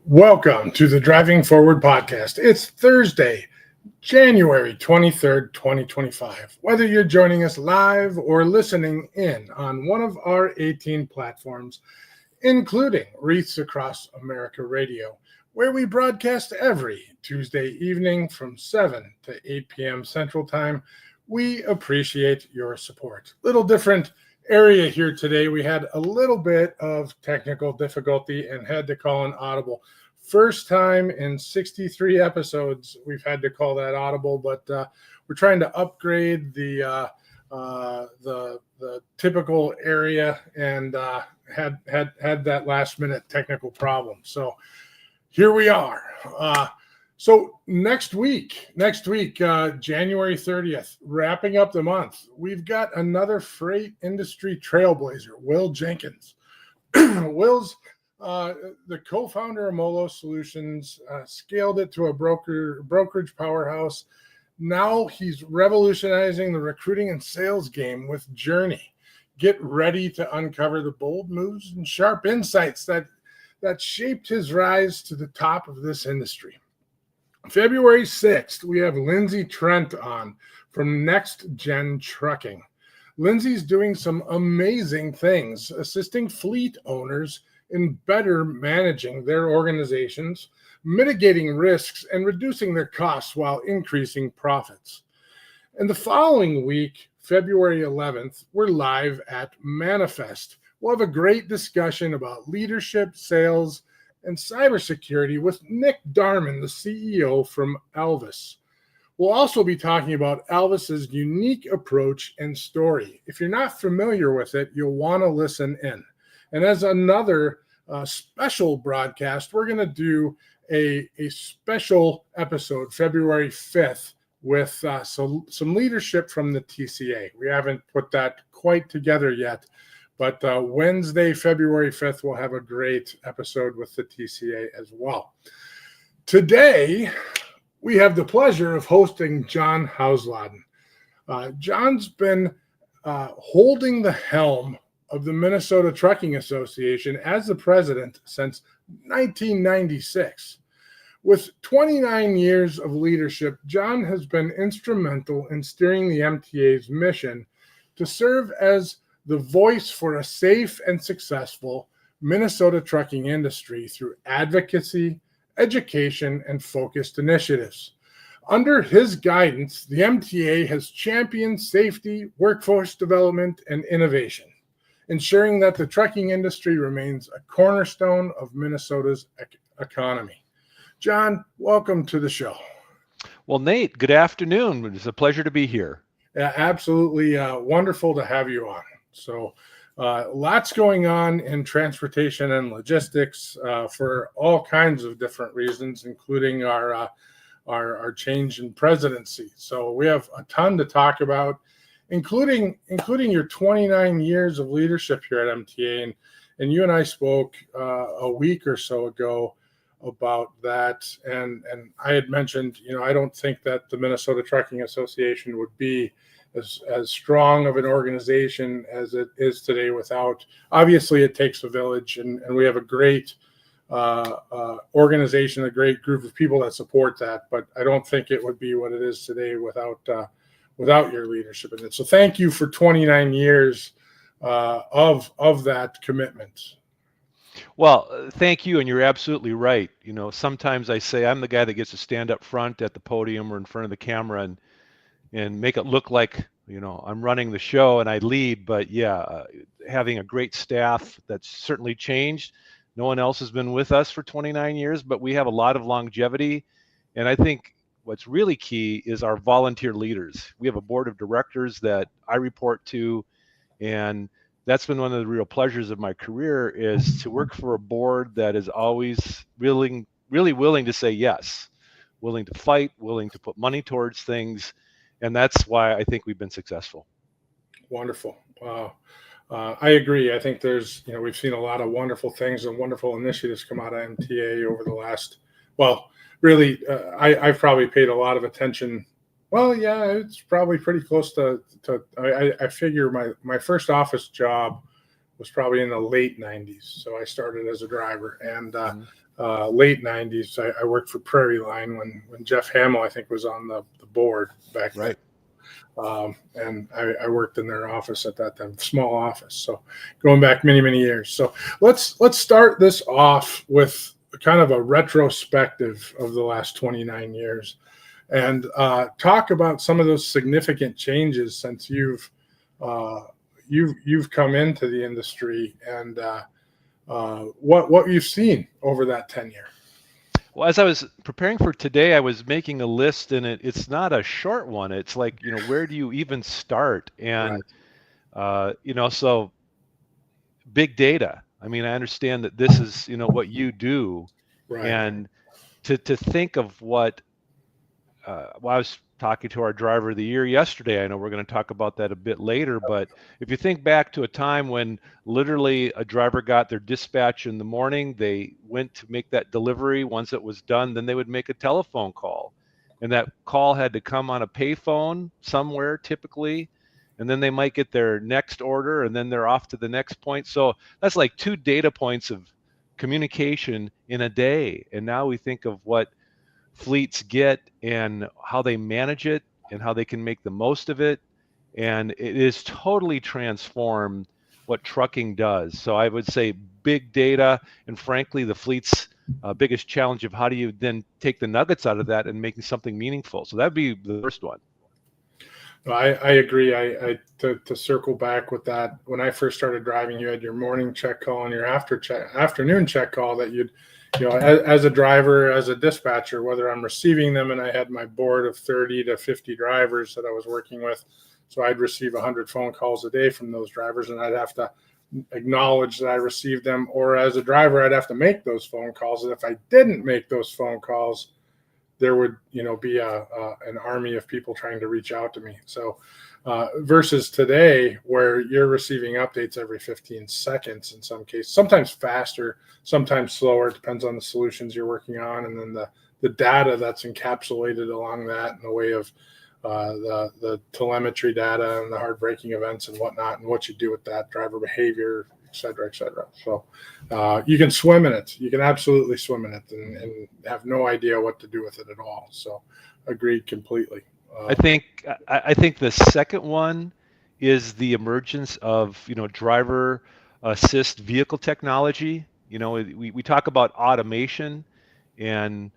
Welcome to the Driving Forward podcast. It's Thursday, January 23rd, 2025. Whether you're joining us live or listening in on one of our 18 platforms, including Wreaths Across America Radio, where we broadcast every Tuesday evening from 7 to 8 p.m. Central Time, we appreciate your support. Little different area here today. We had a little bit of technical difficulty and had to call an audible. First time in 63 episodes we've had to call that audible, but we're trying to upgrade the typical area and had that last minute technical problem. So here we are. So next week, January 30th, wrapping up the month, we've got another freight industry trailblazer, Will Jenkins. Will's the co-founder of Molo Solutions, scaled it to a brokerage powerhouse. Now he's revolutionizing the recruiting and sales game with Journey. Get ready to uncover the bold moves and sharp insights that shaped his rise to the top of this industry. February 6th, we have Lindsay Trent on from Next Gen Trucking. Lindsay's doing some amazing things, assisting fleet owners in better managing their organizations, mitigating risks, and reducing their costs while increasing profits. And the following week, February 11th, we're live at Manifest. We'll have a great discussion about leadership, sales, and cybersecurity with Nick Darman, the CEO from Elvis. We'll also be talking about Elvis's unique approach and story. If you're not familiar with it, you'll want to listen in. And as another special broadcast, we're going to do a special episode, February 5th, with some leadership from the TCA. We haven't put that quite together yet, but Wednesday, February 5th, we'll have a great episode with the TCA as well. Today, we have the pleasure of hosting John Hausladen. John's been holding the helm of the Minnesota Trucking Association as the president since 1996. With 29 years of leadership, John has been instrumental in steering the MTA's mission to serve as the voice for a safe and successful Minnesota trucking industry through advocacy, education, and focused initiatives. Under his guidance, the MTA has championed safety, workforce development, and innovation, ensuring that the trucking industry remains a cornerstone of Minnesota's economy. John, welcome to the show. Well, Nate, good afternoon. It's a pleasure to be here. Yeah, absolutely wonderful to have you on. So lots going on in transportation and logistics for all kinds of different reasons, including our change in presidency. So we have a ton to talk about, including your 29 years of leadership here at MTA. And you and I spoke a week or so ago about that. And I had mentioned, I don't think that the Minnesota Trucking Association would be as strong of an organization as it is today without, obviously it takes a village, and we have a great organization, a great group of people that support that, but I don't think it would be what it is today without your leadership in it. So thank you for 29 years of that commitment. Well, thank you, and you're absolutely right. Sometimes I say I'm the guy that gets to stand up front at the podium or in front of the camera and make it look like, I'm running the show and I lead. But yeah, having a great staff, that's certainly changed. No one else has been with us for 29 years, but we have a lot of longevity. And I think what's really key is our volunteer leaders. We have a board of directors that I report to, and that's been one of the real pleasures of my career, is to work for a board that is always really willing to say yes, willing to fight, willing to put money towards things. And that's why I think we've been successful. Wonderful. I agree. I think there's, we've seen a lot of wonderful things and wonderful initiatives come out of MTA over the last, really, I've probably paid a lot of attention. Well, yeah, it's probably pretty close to I figure my first office job was probably in the late 90s. So I started as a driver, and late 90s, I worked for Prairie Line when Jeff Hamill, I think, was on the board back then. And I worked in their office at that time, small office. So going back many, many years. So let's start this off with kind of a retrospective of the last 29 years and talk about some of those significant changes since you've come into the industry and what you've seen over that tenure. Well, as I was preparing for today, I was making a list, and it's not a short one. It's like, where do you even start? And, so big data. I mean, I understand that this is, what you do. Right. And to think of what, I was talking to our driver of the year yesterday. I know we're going to talk about that a bit later, but if you think back to a time when literally a driver got their dispatch in the morning, they went to make that delivery. Once it was done, then they would make a telephone call, and that call had to come on a payphone somewhere typically, and then they might get their next order, and then they're off to the next point. So that's like 2 data points of communication in a day. And now we think of what fleets get and how they manage it and how they can make the most of it. And it is totally transformed what trucking does. So I would say big data, and frankly, the fleet's biggest challenge of how do you then take the nuggets out of that and making something meaningful. So that'd be the first one. I agree. To circle back with that, when I first started driving, you had your morning check call and your afternoon check call that you'd, as a driver, as a dispatcher, whether I'm receiving them, and I had my board of 30 to 50 drivers that I was working with. So I'd receive 100 phone calls a day from those drivers, and I'd have to acknowledge that I received them, or as a driver, I'd have to make those phone calls. And if I didn't make those phone calls, there would, be an army of people trying to reach out to me. So versus today, where you're receiving updates every 15 seconds in some cases, sometimes faster, sometimes slower. It depends on the solutions you're working on, and then the data that's encapsulated along that in the way of the telemetry data and the hard braking events and whatnot, and what you do with that driver behavior, et cetera, et cetera. So you can swim in it. You can absolutely swim in it and have no idea what to do with it at all. So agreed completely. I think the second one is the emergence of, driver assist vehicle technology. We talk about automation, and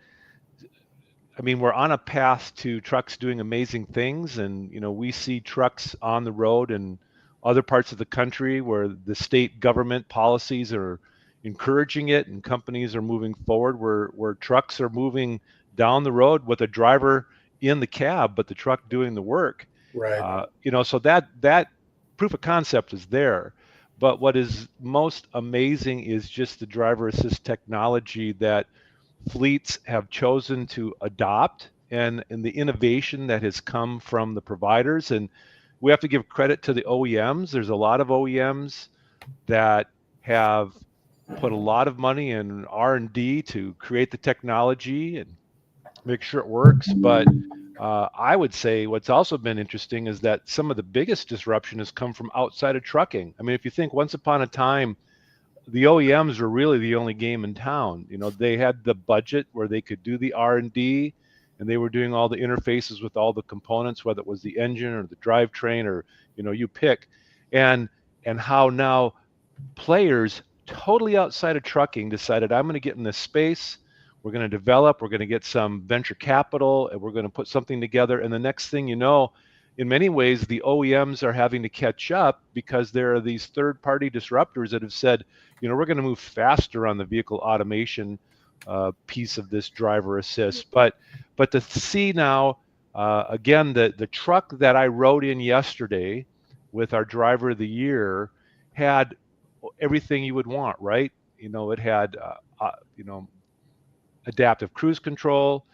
I mean, we're on a path to trucks doing amazing things, and we see trucks on the road in other parts of the country where the state government policies are encouraging it, and companies are moving forward where trucks are moving down the road with a driver in the cab, but the truck doing the work. Right. So that proof of concept is there. But what is most amazing is just the driver assist technology that fleets have chosen to adopt, and the innovation that has come from the providers. And we have to give credit to the OEMs. There's a lot of OEMs that have put a lot of money in R&D to create the technology and make sure it works. But I would say what's also been interesting is that some of the biggest disruption has come from outside of trucking. I mean, if you think once upon a time, the OEMs were really the only game in town. They had the budget where they could do the R&D, and they were doing all the interfaces with all the components, whether it was the engine or the drivetrain or, you pick. And how now players totally outside of trucking decided, I'm going to get in this space. We're going to develop, we're going to get some venture capital, and we're going to put something together. And the next thing you know, in many ways, the OEMs are having to catch up because there are these third-party disruptors that have said, we're going to move faster on the vehicle automation piece of this driver assist. But to see now, again, the truck that I rode in yesterday with our driver of the year had everything you would want, right? It had, adaptive cruise control,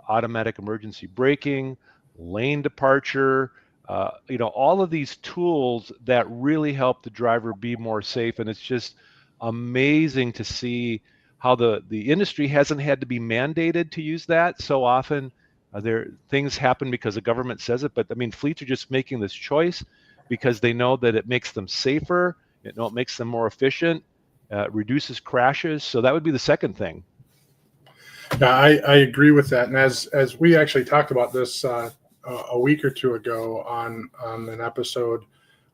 automatic emergency braking, lane departure, all of these tools that really help the driver be more safe. And it's just amazing to see how the industry hasn't had to be mandated to use that so often. Things happen because the government says it, but I mean, fleets are just making this choice because they know that it makes them safer It makes them more efficient, reduces crashes. So that would be the second thing. Yeah, I agree with that. And as we actually talked about this a week or two ago on an episode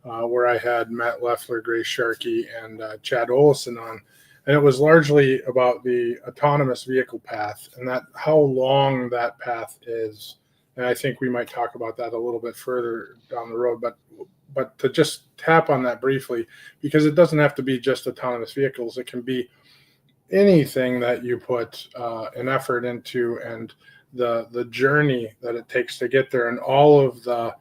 where I had Matt Leffler, Grace Sharkey, and Chad Olson on, and it was largely about the autonomous vehicle path and that how long that path is. And I think we might talk about that a little bit further down the road, but to just tap on that briefly, because it doesn't have to be just autonomous vehicles. It can be anything that you put an effort into, and the journey that it takes to get there, and all of the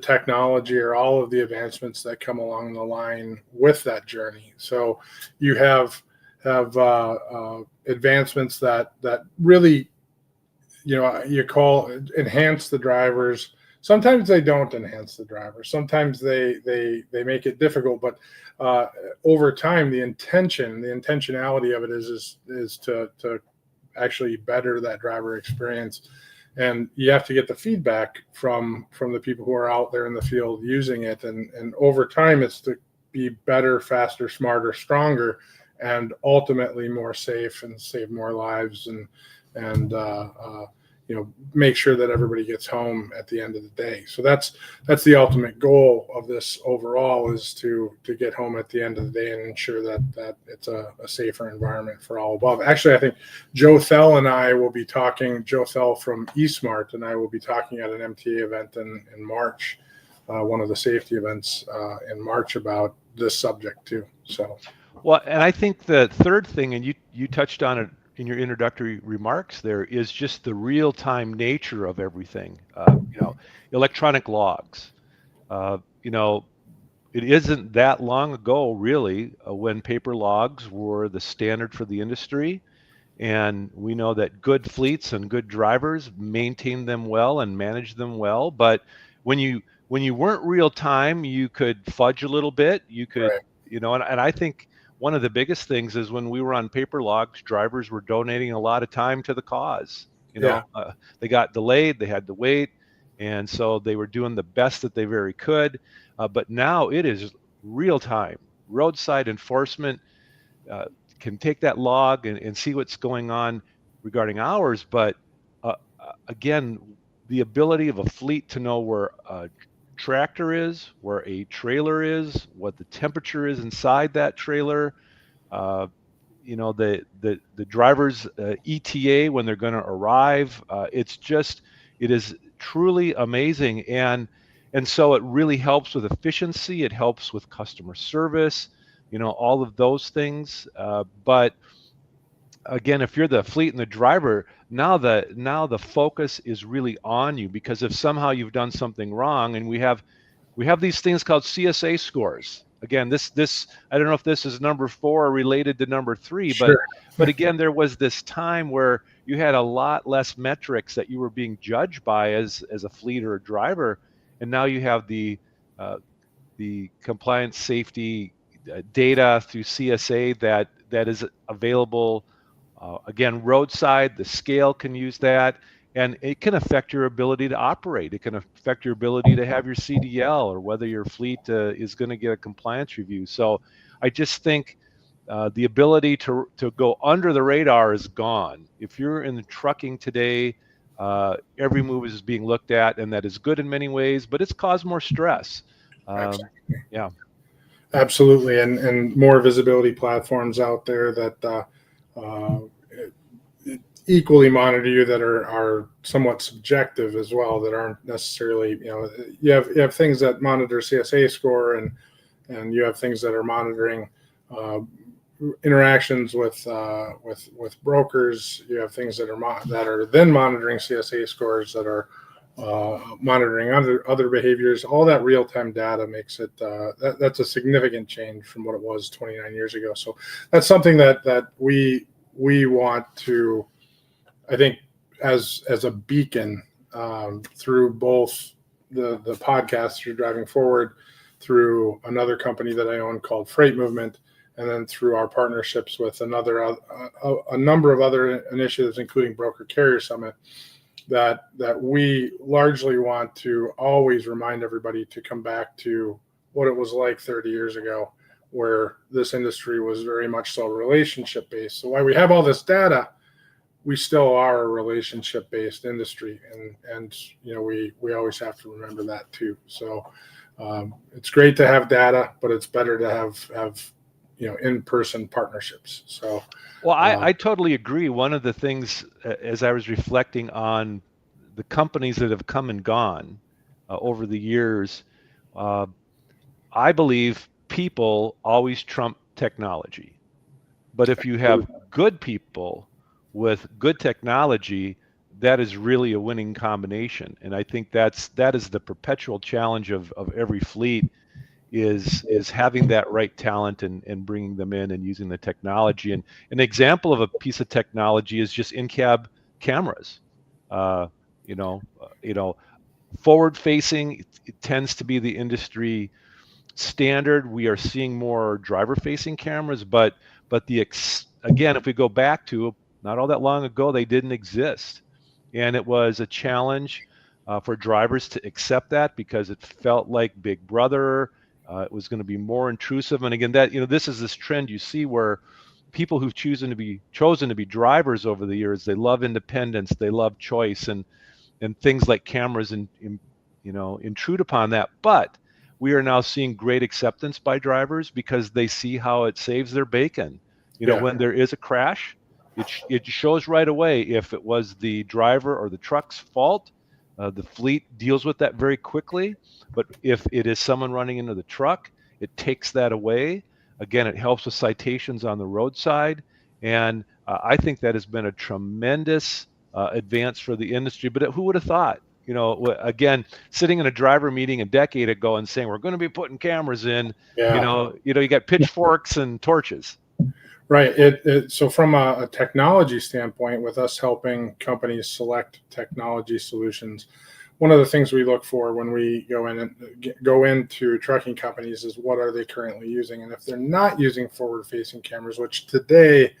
technology or all of the advancements that come along the line with that journey. So you have advancements that really, you call enhance the drivers. Sometimes they don't enhance the driver. Sometimes they make it difficult. But over time, the intentionality of it is to actually better that driver experience. And you have to get the feedback from the people who are out there in the field using it. And over time, it's to be better, faster, smarter, stronger, and ultimately more safe and save more lives and make sure that everybody gets home at the end of the day. So that's the ultimate goal of this overall, is to get home at the end of the day and ensure that it's a safer environment for all above. Actually, I think Joe Thell and I will be talking, Joe Thell from eSmart and I will be talking at an MTA event in March, one of the safety events in March, about this subject too. So, well, and I think the third thing, and you touched on it in your introductory remarks, there is just the real-time nature of everything. Electronic logs. It isn't that long ago, really, when paper logs were the standard for the industry, and we know that good fleets and good drivers maintain them well and manage them well. But when you weren't real time, you could fudge a little bit. You could, right. And I think one of the biggest things is when we were on paper logs, drivers were donating a lot of time to the cause. They got delayed, they had to wait, and so they were doing the best that they very could. But now it is real time. Roadside enforcement can take that log and see what's going on regarding hours. But again, the ability of a fleet to know where a tractor is, where a trailer is, what the temperature is inside that trailer, the driver's ETA when they're going to arrive. It is truly amazing, and so it really helps with efficiency. It helps with customer service, all of those things. But again, if you're the fleet and the driver, now the focus is really on you, because if somehow you've done something wrong, and we have these things called CSA scores. Again, this I don't know if this is number 4 or related to number 3, Sure. but again, there was this time where you had a lot less metrics that you were being judged by as a fleet or a driver, and now you have the compliance safety data through CSA that is available. Again, roadside, the scale can use that, and it can affect your ability to operate. It can affect your ability to have your CDL, or whether your fleet is going to get a compliance review. So I just think the ability to go under the radar is gone. If you're in the trucking today, every move is being looked at, and that is good in many ways, but it's caused more stress. Yeah. Absolutely. And more visibility platforms out there that equally monitor you, that are somewhat subjective as well, that aren't necessarily, you have things that monitor CSA score, and you have things that are monitoring interactions with brokers. You have things that are then monitoring CSA scores, that are monitoring other behaviors. All that real-time data makes it that's a significant change from what it was 29 years ago. So that's something that we want to, I think, as a beacon, through both the podcast, through Driving Forward, through another company that I own called Freight Movement, and then through our partnerships with a number of other initiatives, including Broker Carrier Summit, that we largely want to always remind everybody to come back to what it was like 30 years ago, where this industry was very much so relationship based. So while we have all this data, we still are a relationship based industry, and we always have to remember that too. So it's great to have data, but it's better to have in-person partnerships. So well, I totally agree. One of the things, as I was reflecting on the companies that have come and gone over the years, I believe people always trump technology. But if you have good people with good technology, that is really a winning combination. And I think that is the perpetual challenge of every fleet, is having that right talent and bringing them in and using the technology. And an example of a piece of technology is just in-cab cameras. Uh, you know, forward facing, it tends to be the industry standard. We are seeing more driver facing cameras, but again, if we go back to not all that long ago, they didn't exist. And it was a challenge for drivers to accept that, because it felt like Big Brother. It was going to be more intrusive. And again, that, this is this trend you see where people who've chosen to be drivers over the years, they love independence, they love choice, and things like cameras intrude upon that. But we are now seeing great acceptance by drivers because they see how it saves their bacon. When there is a crash, it shows right away if it was the driver or the truck's fault. The fleet deals with that very quickly. But if it is someone running into the truck, it takes that away. Again, it helps with citations on the roadside. And I think that has been a tremendous advance for the industry. But who would have thought? Again, sitting in a driver meeting a decade ago and saying we're going to be putting cameras in. You got pitchforks and torches. Right. So from a technology standpoint, with us helping companies select technology solutions, one of the things we look for when we go into trucking companies is what are they currently using, and if they're not using forward-facing cameras, which today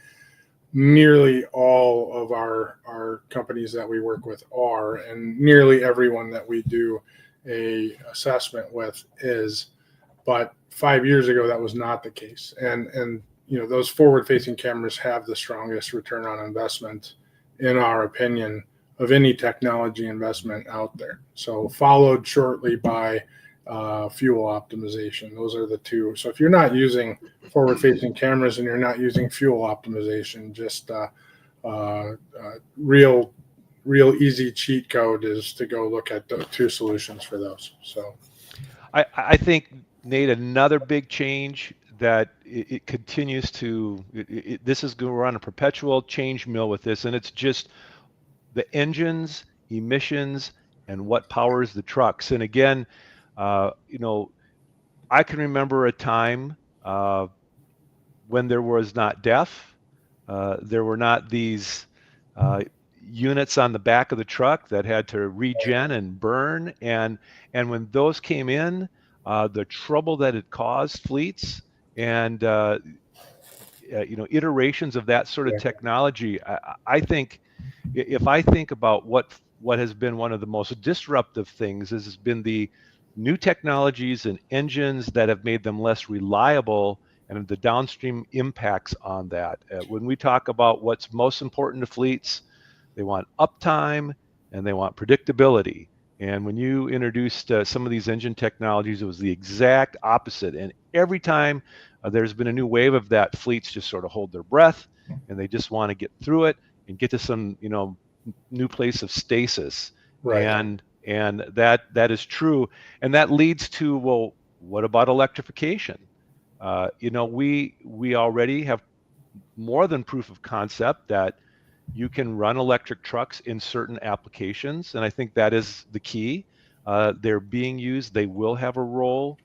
nearly all of our companies that we work with are, and nearly everyone that we do a assessment with is, but 5 years ago that was not the case, and those forward-facing cameras have the strongest return on investment, in our opinion, of any technology investment out there. So followed shortly by fuel optimization. Those are the two. So if you're not using forward-facing cameras and you're not using fuel optimization, just real easy cheat code is to go look at the two solutions for those. So I think, Nate, another big change that it continues to, this is going to run a perpetual change mill with this, and it's just the engines, emissions, and what powers the trucks. And again, I can remember a time when there was not DEF, there were not these units on the back of the truck that had to regen and burn, and when those came in, the trouble that it caused fleets, and iterations of that sort of technology. I think, if I think about what has been one of the most disruptive things, has been the new technologies and engines that have made them less reliable, and the downstream impacts on that. When we talk about what's most important to fleets, they want uptime and they want predictability. And when you introduced some of these engine technologies, it was the exact opposite. And every time there's been a new wave of that, fleets just sort of hold their breath and they just want to get through it and get to some, new place of stasis. Right. And that is true. And that leads to, well, what about electrification? We already have more than proof of concept that you can run electric trucks in certain applications, and I think that is the key. They're being used, they will have a role,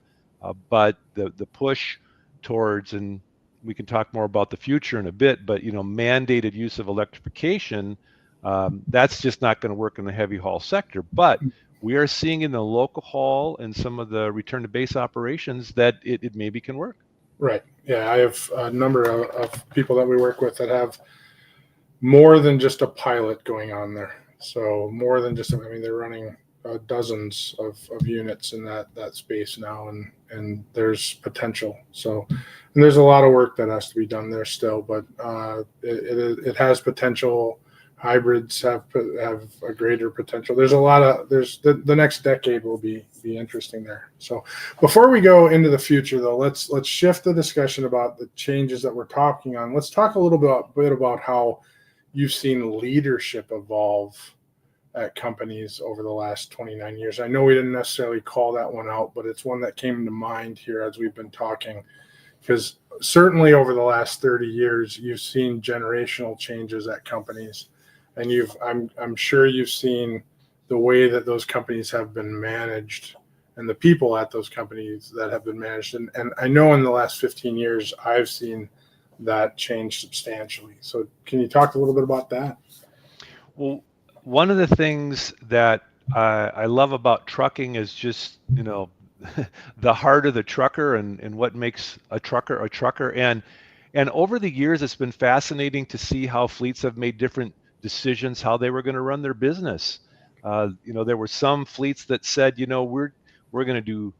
but the push towards, and we can talk more about the future in a bit, but mandated use of electrification, that's just not going to work in the heavy haul sector. But we are seeing in the local haul and some of the return to base operations that it maybe can work. Right. Yeah, I have a number of people that we work with that have more than just a pilot going on there. So more than just, they're running dozens of units in that space now, and there's potential. So, and there's a lot of work that has to be done there still, but it has potential. Hybrids have a greater potential. There's the next decade will be interesting there. So before we go into the future, though, let's shift the discussion about the changes that we're talking on. Let's talk a little bit about how you've seen leadership evolve at companies over the last 29 years. I know we didn't necessarily call that one out, but it's one that came to mind here as we've been talking, because certainly over the last 30 years, you've seen generational changes at companies. And I'm sure you've seen the way that those companies have been managed and the people at those companies that have been managed. And I know in the last 15 years, I've seen that change substantially. So can you talk a little bit about that? Well, one of the things that I love about trucking is just, the heart of the trucker and what makes a trucker a trucker. And over the years, it's been fascinating to see how fleets have made different decisions how they were going to run their business. There were some fleets that said, we're going to do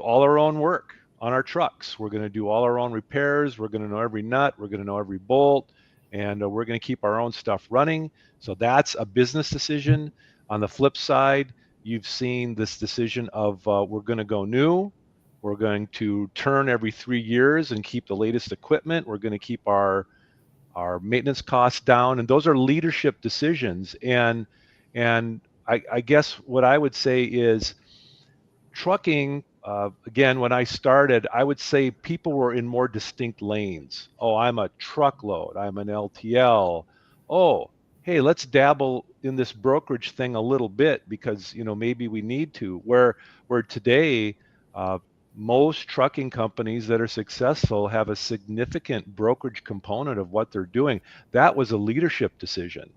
all our own work on our trucks. We're going to do all our own repairs. We're going to know every nut. We're going to know every bolt, and we're going to keep our own stuff running. So that's a business decision. On the flip side, you've seen this decision of we're going to go new. We're going to turn every 3 years and keep the latest equipment. We're going to keep our maintenance costs down, and those are leadership decisions. And I guess what I would say is trucking, again, when I started, I would say people were in more distinct lanes. Oh, I'm a truckload, I'm an LTL. Oh, hey, let's dabble in this brokerage thing a little bit because maybe we need to. Where today, most trucking companies that are successful have a significant brokerage component of what they're doing. That was a leadership decision.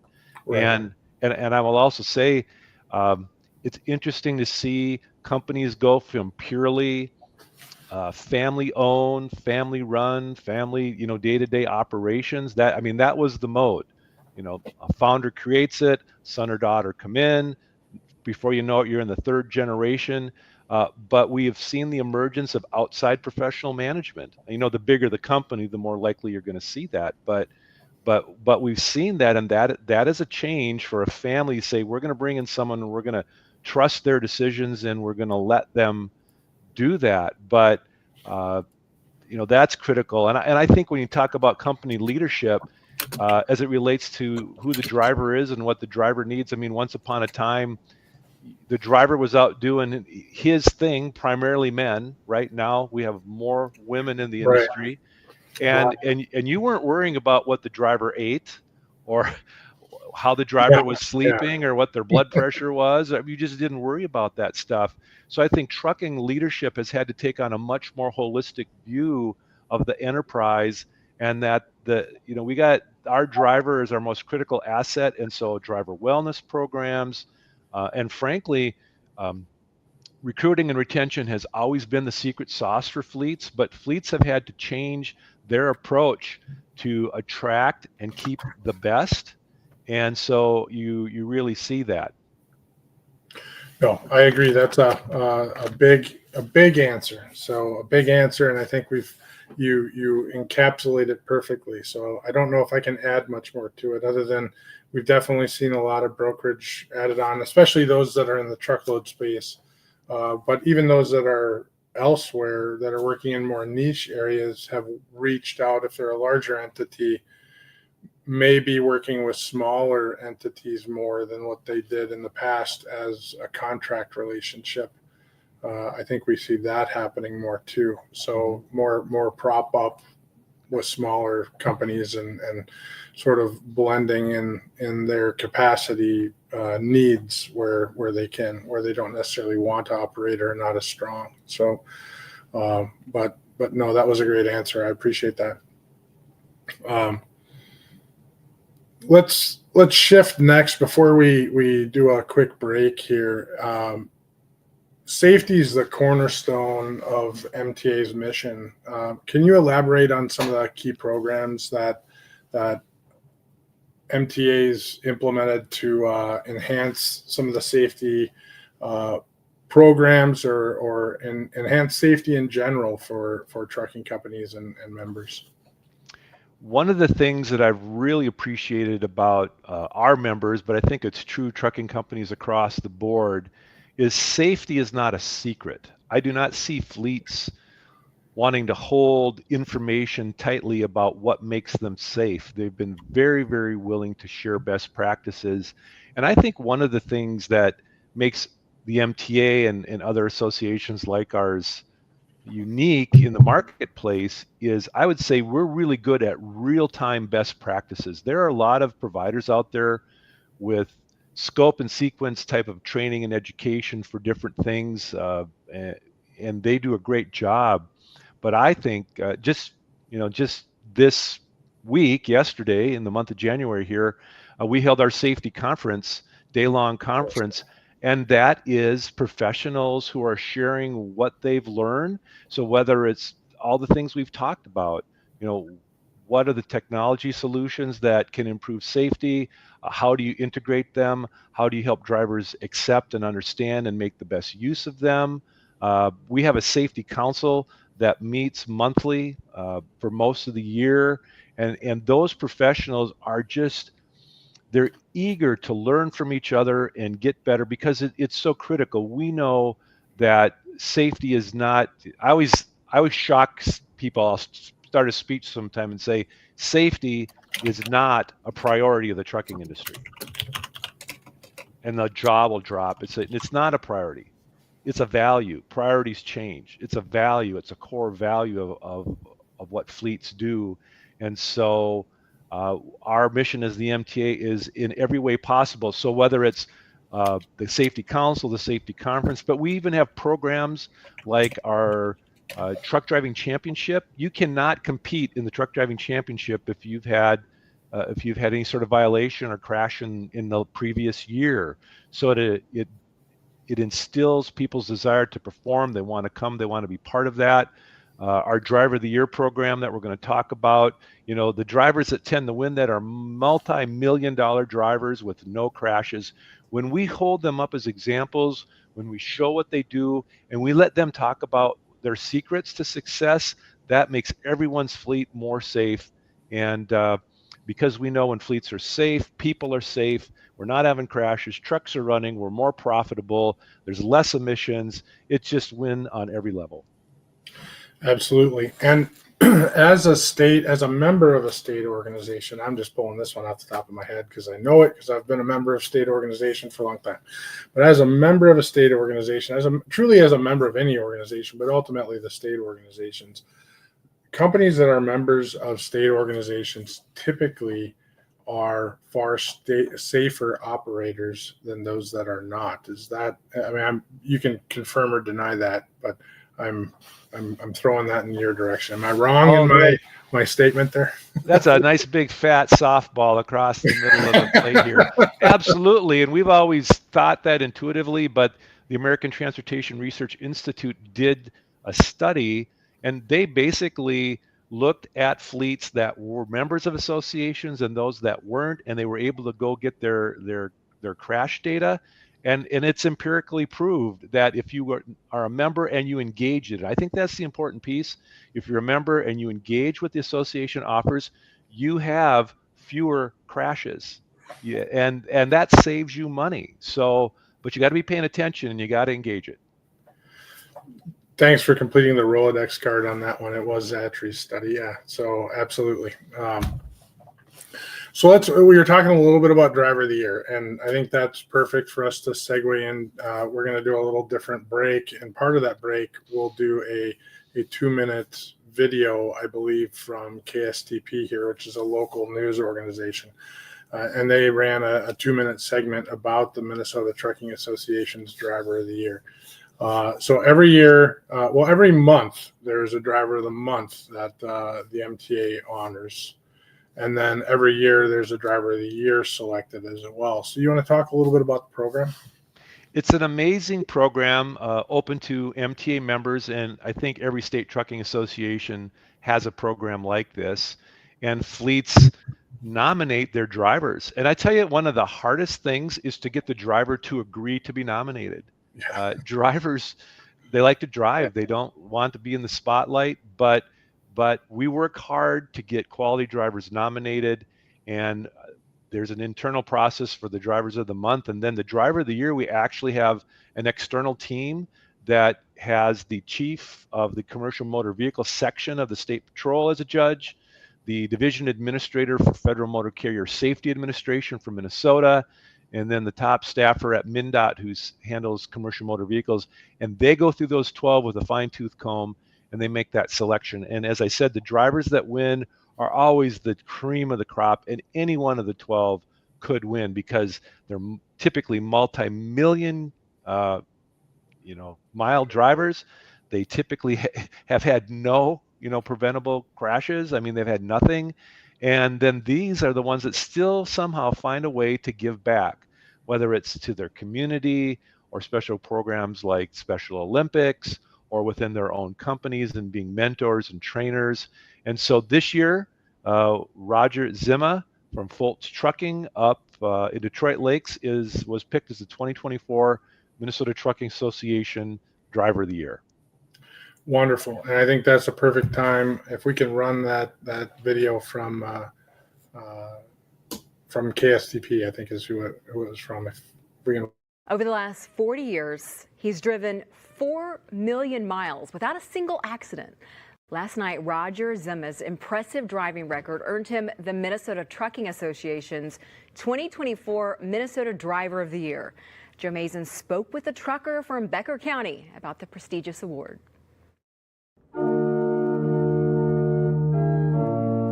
Right. And I will also say it's interesting to see companies go from purely family owned, family run, family, day-to-day operations. That was the mode. A founder creates it, son or daughter come in. Before you know it, you're in the third generation. But we have seen the emergence of outside professional management. The bigger the company, the more likely you're going to see that. But we've seen that, and that is a change for a family to say, we're going to bring in someone and we're going to trust their decisions and we're going to let them do that. But that's critical. And I think when you talk about company leadership, as it relates to who the driver is and what the driver needs, once upon a time, the driver was out doing his thing, primarily men. Right now, we have more women in the industry, and you weren't worrying about what the driver ate or how the driver was sleeping or what their blood pressure was. You just didn't worry about that stuff. So I think trucking leadership has had to take on a much more holistic view of the enterprise, and that we got our driver is our most critical asset, and so driver wellness programs. And frankly, recruiting and retention has always been the secret sauce for fleets, but fleets have had to change their approach to attract and keep the best. And so you really see that. No, I agree. That's a big answer. So a big answer, and I think you encapsulate it perfectly. So I don't know if I can add much more to it other than we've definitely seen a lot of brokerage added on, especially those that are in the truckload space. But even those that are elsewhere that are working in more niche areas have reached out. If they're a larger entity, maybe working with smaller entities more than what they did in the past as a contract relationship. I think we see that happening more too. So more prop up with smaller companies and sort of blending in their capacity needs where they don't necessarily want to operate or are not as strong. So, but no, that was a great answer. I appreciate that. Let's shift next before we do a quick break here. Safety is the cornerstone of MTA's mission. Can you elaborate on some of the key programs that MTA's implemented to enhance some of the safety programs or enhance safety in general for trucking companies and members? One of the things that I've really appreciated about our members, but I think it's true trucking companies across the board, is safety is not a secret. I do not see fleets wanting to hold information tightly about what makes them safe. They've been very, very willing to share best practices. And I think one of the things that makes the MTA and other associations like ours unique in the marketplace is, I would say, we're really good at real-time best practices. There are a lot of providers out there with scope and sequence type of training and education for different things, and they do a great job. But I think just this week, yesterday in the month of January here, we held our safety conference, day-long conference, and that is professionals who are sharing what they've learned. So whether it's all the things we've talked about, what are the technology solutions that can improve safety? How do you integrate them? How do you help drivers accept and understand and make the best use of them? We have a safety council that meets monthly for most of the year, and those professionals are they're eager to learn from each other and get better because it's so critical. We know that safety is not. I always shock people. I'll start a speech sometime and say safety is not a priority of the trucking industry, and the jaw will drop. It's not a priority. It's a value. Priorities change. It's a value. It's a core value of what fleets do, and so our mission as the MTA is in every way possible. So whether it's the Safety Council, the Safety Conference, but we even have programs like our Truck Driving Championship. You cannot compete in the Truck Driving Championship if you've had any sort of violation or crash in the previous year. So it instills people's desire to perform. They want to come. They want to be part of that. Our Driver of the Year program that we're going to talk about, the drivers that tend to win that are multi-million-dollar drivers with no crashes. When we hold them up as examples, when we show what they do, and we let them talk about their secrets to success, that makes everyone's fleet more safe. And because we know when fleets are safe, people are safe, we're not having crashes, trucks are running, we're more profitable, there's less emissions. It's just win on every level. Absolutely. And as a member of a state organization, I'm just pulling this one off the top of my head because I know it because I've been a member of state organization for a long time. But as a member of a state organization, truly as a member of any organization, but ultimately the state organizations, companies that are members of state organizations typically are far safer operators than those that are not. Is that, you can confirm or deny that, but I'm throwing that in your direction. Am I wrong in my statement there? That's a nice big fat softball across the middle of the plate here. Absolutely, and we've always thought that intuitively, but the American Transportation Research Institute did a study, and they basically looked at fleets that were members of associations and those that weren't, and they were able to go get their crash data. And it's empirically proved that if you are a member and you engage in it, I think that's the important piece. If you're a member and you engage what the association offers, you have fewer crashes, and that saves you money. So, but you got to be paying attention and you got to engage it. Thanks for completing the Rolodex card on that one. It was Zatri's study, yeah. So absolutely. So we were talking a little bit about Driver of the Year, and I think that's perfect for us to segue in. We're going to do a little different break, and part of that break, we'll do a 2-minute video, I believe, from KSTP here, which is a local news organization. And they ran a 2-minute segment about the Minnesota Trucking Association's Driver of the Year. So every year, every month, there's a Driver of the Month that the MTA honors. And then every year there's a Driver of the Year selected as well. So you want to talk a little bit about the program? It's an amazing program open to MTA members, and I think every state trucking association has a program like this. And fleets nominate their drivers. And I tell you, one of the hardest things is to get the driver to agree to be nominated. Drivers, they like to drive. They don't want to be in the spotlight, but we work hard to get quality drivers nominated, and there's an internal process for the drivers of the month, and then the driver of the year, we actually have an external team that has the chief of the commercial motor vehicle section of the state patrol as a judge, the division administrator for Federal Motor Carrier Safety Administration from Minnesota, and then the top staffer at MnDOT who handles commercial motor vehicles. And they go through those 12 with a fine-tooth comb, and they make that selection. And as I said, the drivers that win are always the cream of the crop, and any one of the 12 could win because they're typically multi-million mile drivers. They typically have had no preventable crashes. I mean, they've had nothing. And then these are the ones that still somehow find a way to give back, whether it's to their community or special programs like Special Olympics or within their own companies and being mentors and trainers. And so this year, Roger Zima from Fultz Trucking up in Detroit Lakes was picked as the 2024 Minnesota Trucking Association Driver of the Year. Wonderful. And I think that's a perfect time if we can run that video from KSTP, I think is who it was from. If we can. Over the last 40 years, he's driven 4 million miles without a single accident. Last night, Roger Zima's impressive driving record earned him the Minnesota Trucking Association's 2024 Minnesota Driver of the Year. Joe Mason spoke with a trucker from Becker County about the prestigious award.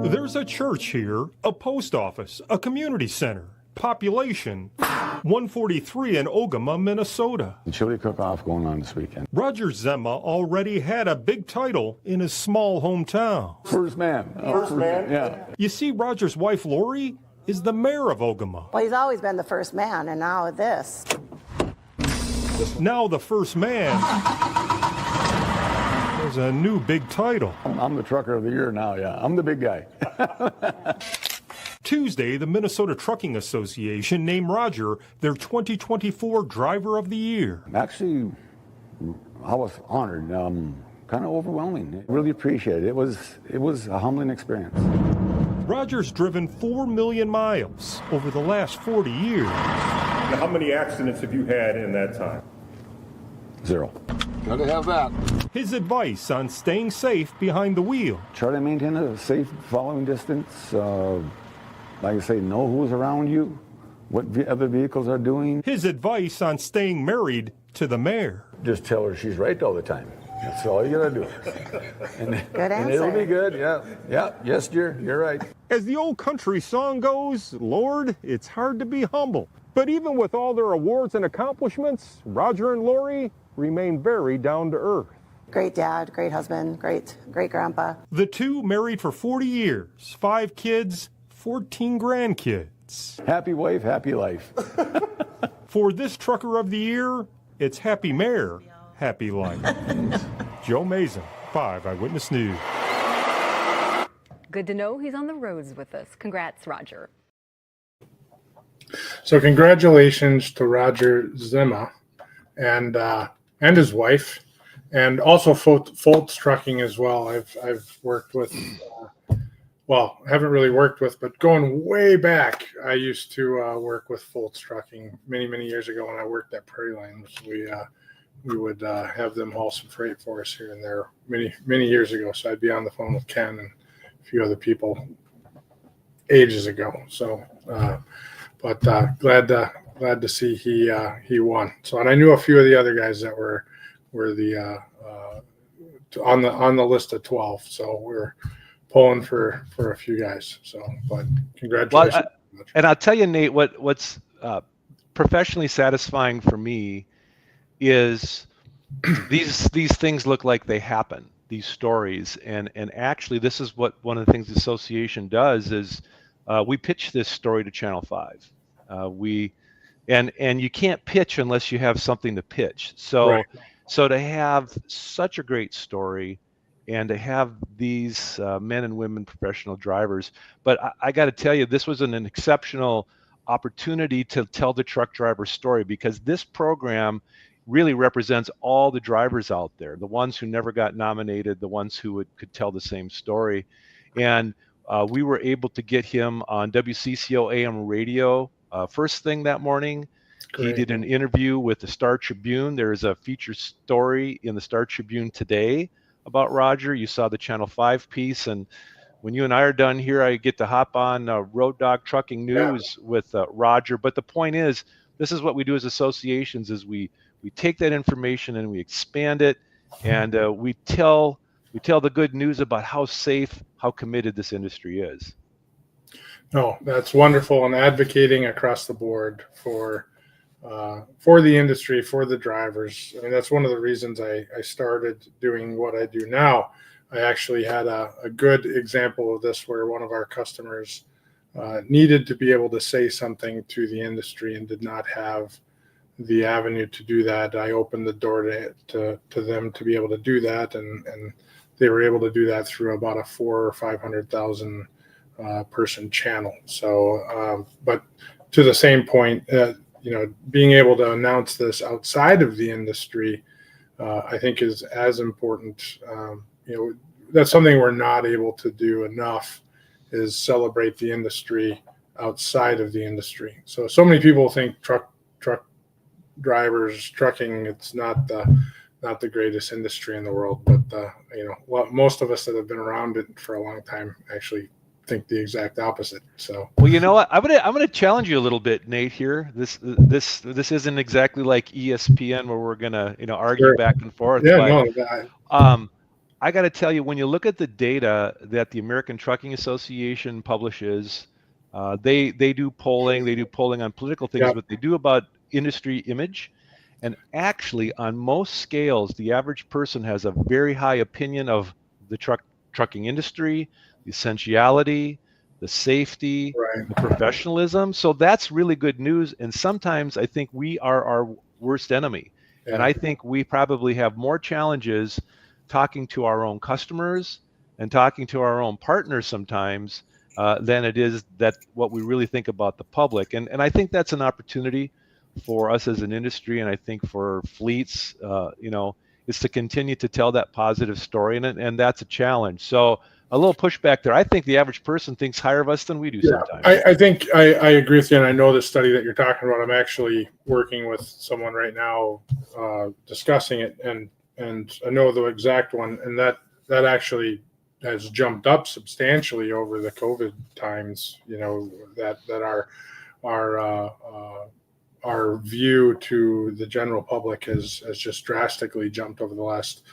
There's a church here, a post office, a community center. Population 143 in Ogama, Minnesota. The chili cook-off going on this weekend. Roger Zima already had a big title in his small hometown. First man. First man? Yeah. You see, Roger's wife, Lori, is the mayor of Ogama. Well, he's always been the first man, and now this. Now the first man has a new big title. I'm the trucker of the year now, yeah. I'm the big guy. Tuesday, the Minnesota Trucking Association named Roger their 2024 Driver of the Year. Actually, I was honored. Kind of overwhelming. Really appreciate it. It was a humbling experience. Roger's driven 4 million miles over the last 40 years. Now, how many accidents have you had in that time? 0. Gotta have that. His advice on staying safe behind the wheel. Try to maintain a safe following distance. Like I say, know who's around you, what other vehicles are doing. His advice on staying married to the mayor. Just tell her she's right all the time. That's all you gotta do. Good answer. And it'll be good, yeah. Yes, dear, you're right. As the old country song goes, Lord, it's hard to be humble. But even with all their awards and accomplishments, Roger and Lori remain very down to earth. Great dad, great husband, great grandpa. The two married for 40 years, 5 kids, 14 grandkids. Happy wife, happy life. For this Trucker of the Year, it's Happy Mayor, Happy Life. Joe Mason, 5 Eyewitness News. Good to know he's on the roads with us. Congrats, Roger. So congratulations to Roger Zima and his wife, and also Fultz Trucking as well. I've worked with. Well, haven't really worked with, but going way back, I used to work with Fultz Trucking many years ago when I worked at Prairie Line. We would have them haul some freight for us here and there many years ago. So I'd be on the phone with Ken and a few other people ages ago. So, but glad to see he won. So, and I knew a few of the other guys that were the on the list of 12. So we're pulling for a few guys. So, but congratulations. Well, and I'll tell you, Nate, what's professionally satisfying for me is these things look like they happen, these stories, and actually this is what one of the things the association does is we pitch this story to Channel 5. And you can't pitch unless you have something to pitch. So right. So to have such a great story and to have these men and women professional drivers, but I got to tell you, this was an exceptional opportunity to tell the truck driver story, because this program really represents all the drivers out there, the ones who never got nominated, the ones who could tell the same story. And we were able to get him on WCCO AM radio first thing that morning. Great. He did an interview with the Star Tribune. There is a feature story in the Star Tribune today about Roger. You saw the Channel 5 piece, and when you and I are done here, I get to hop on Road Dog Trucking News with Roger. But the point is, this is what we do as associations: is we take that information and we expand it, and we tell the good news about how safe, how committed this industry is. No, that's wonderful, and advocating across the board for the industry, for the drivers. I mean, that's one of the reasons I started doing what I do now. I actually had a good example of this where one of our customers needed to be able to say something to the industry and did not have the avenue to do that. I opened the door to them to be able to do that, and they were able to do that through about a 400,000 or 500,000 person channel. So, but to the same point, being able to announce this outside of the industry, I think is as important. That's something we're not able to do enough, is celebrate the industry outside of the industry. So many people think truck drivers, trucking, it's not the greatest industry in the world, but most of us that have been around it for a long time actually think the exact opposite. So, well, you know what? I'm gonna challenge you a little bit, Nate. Here, this isn't exactly like ESPN where we're gonna argue back and forth. Yeah, but, I got to tell you, when you look at the data that the American Trucking Association publishes, they do polling. They do polling on political things, but they do about industry image. And actually, on most scales, the average person has a very high opinion of the trucking industry, the essentiality, the safety, the professionalism. So that's really good news. And sometimes I think we are our worst enemy. Yeah. And I think we probably have more challenges talking to our own customers and talking to our own partners sometimes than it is that what we really think about the public. And I think that's an opportunity for us as an industry, and I think for fleets, is to continue to tell that positive story, and that's a challenge. So a little pushback there. I think the average person thinks higher of us than we do sometimes. I think I agree with you, and I know the study that you're talking about. I'm actually working with someone right now discussing it, and I know the exact one, and that actually has jumped up substantially over the COVID times. That our view to the general public has just drastically jumped over the last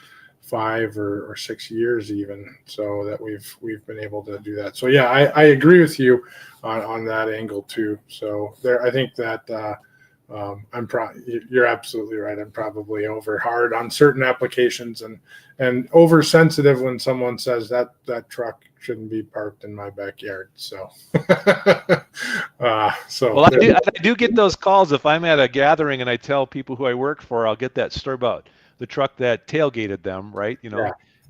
5 or 6 years, even, so that we've been able to do that. So yeah, I agree with you on that angle too. So there, I think that you're absolutely right. I'm probably over hard on certain applications and oversensitive when someone says that truck shouldn't be parked in my backyard. So, well, I do get those calls if I'm at a gathering and I tell people who I work for. I'll get that story about the truck that tailgated them, right?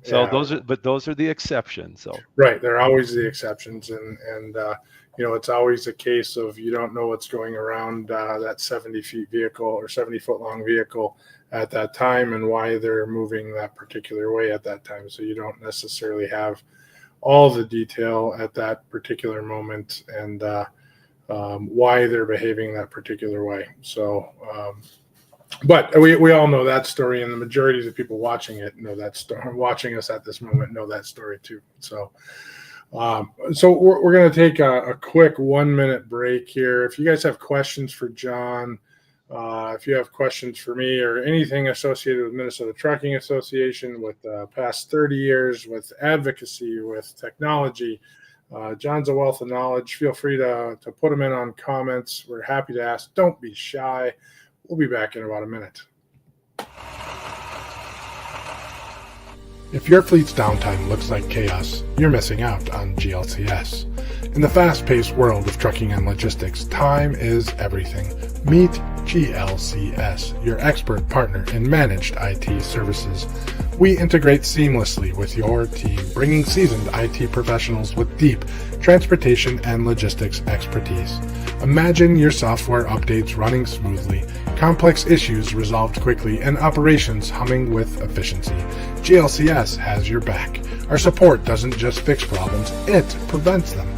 Those are the exceptions. So right, they're always the exceptions, and it's always a case of you don't know what's going around that 70 feet vehicle or 70 foot long vehicle at that time and why they're moving that particular way at that time. So you don't necessarily have all the detail at that particular moment and why they're behaving that particular way. So, but we all know that story, and the majority of the people watching it know that story. Watching us at this moment know that story too. So. So we're going to take a quick 1 minute break here. If you guys have questions for John, if you have questions for me or anything associated with Minnesota Trucking Association, with past 30 years, with advocacy, with technology, John's a wealth of knowledge. Feel free to put them in on comments. We're happy to ask. Don't be shy. We'll be back in about a minute. If your fleet's downtime looks like chaos, you're missing out on GLCS. In the fast-paced world of trucking and logistics, time is everything. Meet GLCS, your expert partner in managed IT services. We integrate seamlessly with your team, bringing seasoned IT professionals with deep transportation and logistics expertise. Imagine your software updates running smoothly, complex issues resolved quickly, and operations humming with efficiency. GLCS has your back. Our support doesn't just fix problems, it prevents them.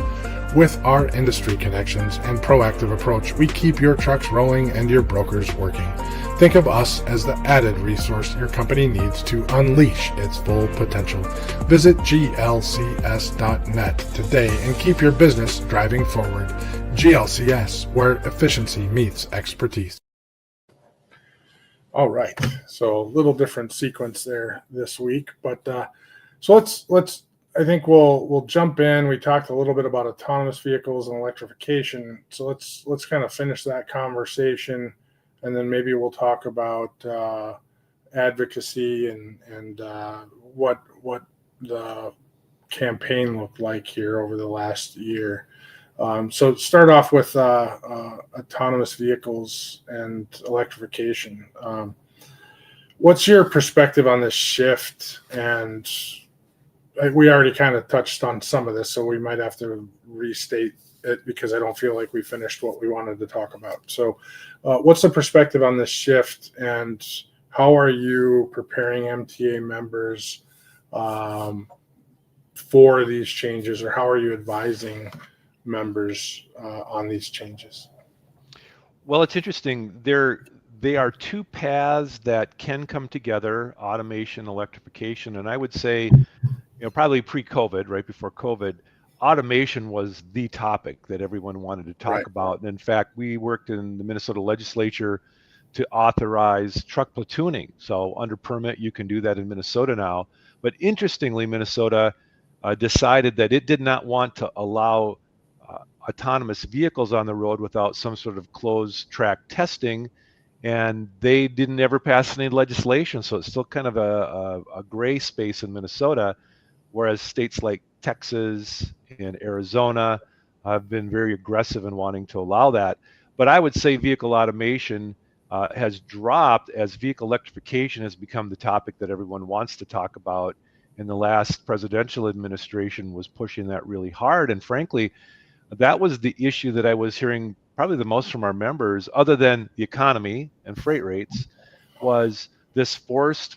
With our industry connections and proactive approach, we keep your trucks rolling and your brokers working. Think of us as the added resource your company needs to unleash its full potential. Visit glcs.net today and keep your business driving forward. GLCS, where efficiency meets expertise. All right, so a little different sequence there this week, but so let's. I think we'll jump in. We talked a little bit about autonomous vehicles and electrification, so let's kind of finish that conversation, and then maybe we'll talk about advocacy and what the campaign looked like here over the last year. So start off with autonomous vehicles and electrification. What's your perspective on this shift? And we already kind of touched on some of this, so we might have to restate it because I don't feel like we finished what we wanted to talk about. So what's the perspective on this shift, and how are you preparing MTA members for these changes, or how are you advising members on these changes? Well, it's interesting. They are two paths that can come together: automation, electrification. And I would say, probably pre-COVID, right before COVID, automation was the topic that everyone wanted to talk about. And in fact, we worked in the Minnesota legislature to authorize truck platooning. So under permit, you can do that in Minnesota now. But interestingly, Minnesota decided that it did not want to allow autonomous vehicles on the road without some sort of closed track testing. And they didn't ever pass any legislation. So it's still kind of a gray space in Minnesota, whereas states like Texas and Arizona have been very aggressive in wanting to allow that. But I would say vehicle automation has dropped as vehicle electrification has become the topic that everyone wants to talk about. And the last presidential administration was pushing that really hard. And frankly, that was the issue that I was hearing probably the most from our members, other than the economy and freight rates, was this forced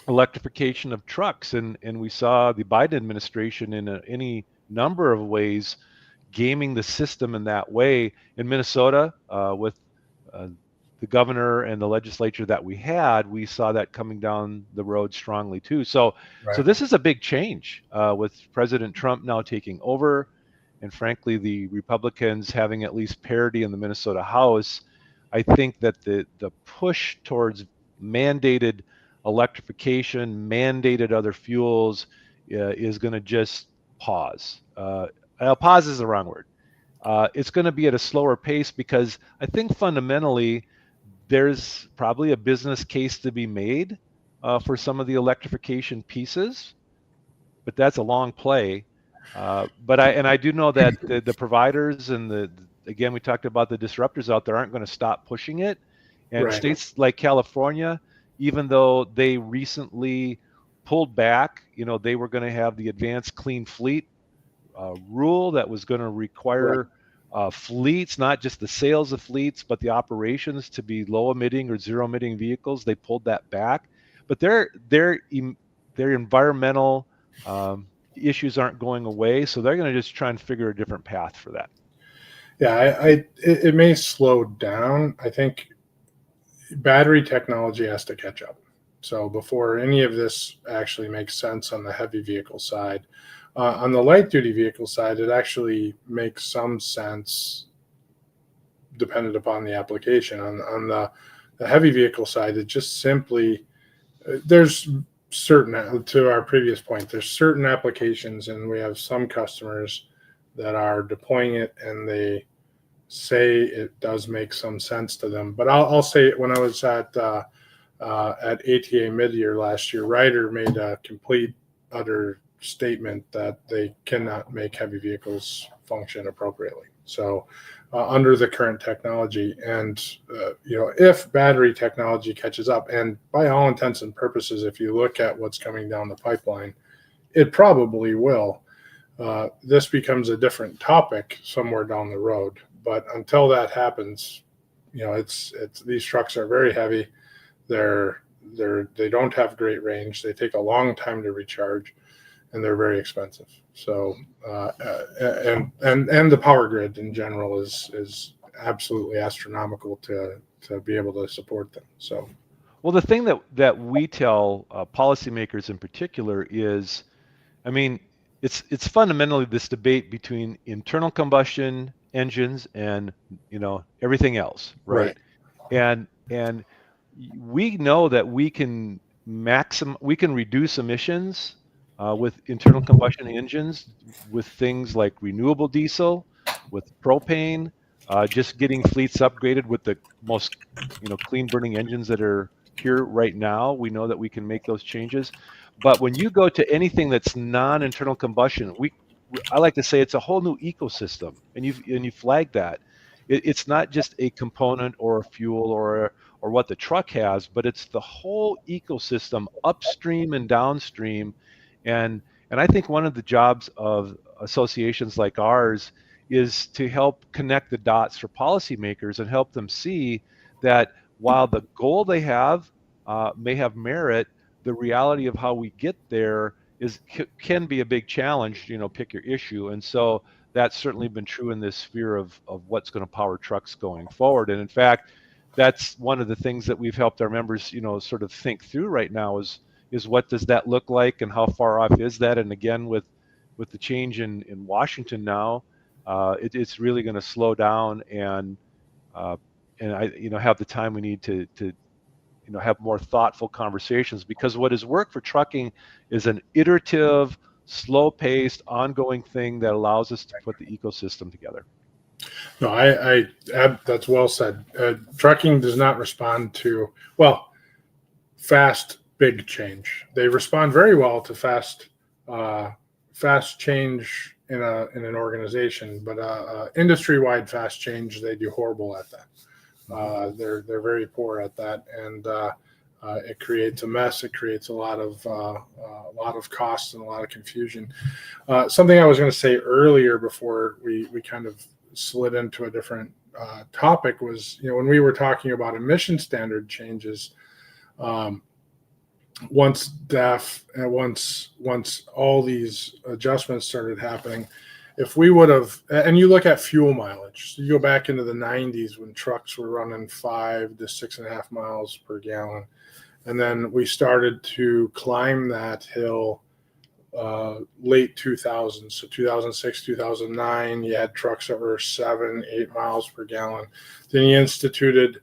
electrification of trucks. And we saw the Biden administration in any number of ways gaming the system in that way. In Minnesota, with the governor and the legislature that we had, we saw that coming down the road strongly too. So this is a big change with President Trump now taking over, and frankly, the Republicans having at least parity in the Minnesota House. I think that the push towards mandated electrification, mandated other fuels is going to just pause. Pause is the wrong word. It's going to be at a slower pace because I think fundamentally there's probably a business case to be made for some of the electrification pieces, but that's a long play. But I do know that the providers and again, we talked about the disruptors out there aren't going to stop pushing it. And states like California, even though they recently pulled back, they were going to have the advanced clean fleet rule that was going to require fleets, not just the sales of fleets, but the operations to be low emitting or zero emitting vehicles. They pulled that back, but their environmental issues aren't going away. So they're going to just try and figure a different path for that. Yeah, it may slow down. I think battery technology has to catch up. So before any of this actually makes sense on the heavy vehicle side, on the light duty vehicle side, it actually makes some sense dependent upon the application. On the heavy vehicle side, it just simply, there's certain, to our previous point, there's certain applications, and we have some customers that are deploying it and they say it does make some sense to them. But I'll say it, when I was at ATA mid-year last year, Ryder made a complete, utter statement that they cannot make heavy vehicles function appropriately. So under the current technology, and if battery technology catches up, and by all intents and purposes, if you look at what's coming down the pipeline, it probably will. This becomes a different topic somewhere down the road. But until that happens, it's these trucks are very heavy. They don't have great range. They take a long time to recharge, and they're very expensive. So and the power grid in general is absolutely astronomical to be able to support them. So. Well, the thing that we tell policymakers in particular is, I mean, it's fundamentally this debate between internal combustion engines and everything else, right? And we know that we can reduce emissions with internal combustion engines with things like renewable diesel, with propane, just getting fleets upgraded with the most clean burning engines that are here right now. We know that we can make those changes. But when you go to anything that's non-internal combustion, I like to say it's a whole new ecosystem, and you flag that. It's not just a component or a fuel or what the truck has, but it's the whole ecosystem upstream and downstream. And I think one of the jobs of associations like ours is to help connect the dots for policymakers and help them see that while the goal they have may have merit, the reality of how we get there can be a big challenge, pick your issue. And so that's certainly been true in this sphere of what's going to power trucks going forward. And in fact, that's one of the things that we've helped our members, sort of think through right now is what does that look like and how far off is that? And again, with the change in Washington now, it's really going to slow down and I, have the time we need to have more thoughtful conversations, because what has worked for trucking is an iterative, slow-paced, ongoing thing that allows us to put the ecosystem together. No, I that's well said. Trucking does not respond to fast, big change. They respond very well to fast change in an organization, but industry-wide fast change, they do horrible at that. They're very poor at that, and it creates a mess. It creates a lot of costs and a lot of confusion. Something I was going to say earlier before we kind of slid into a different topic was, when we were talking about emission standard changes, once DEF and once all these adjustments started happening, if we would have, and you look at fuel mileage, so you go back into the 90s when trucks were running 5 to 6.5 miles per gallon. And then we started to climb that hill late 2000s. So 2006, 2009, you had trucks that were 7, 8 miles per gallon. Then you instituted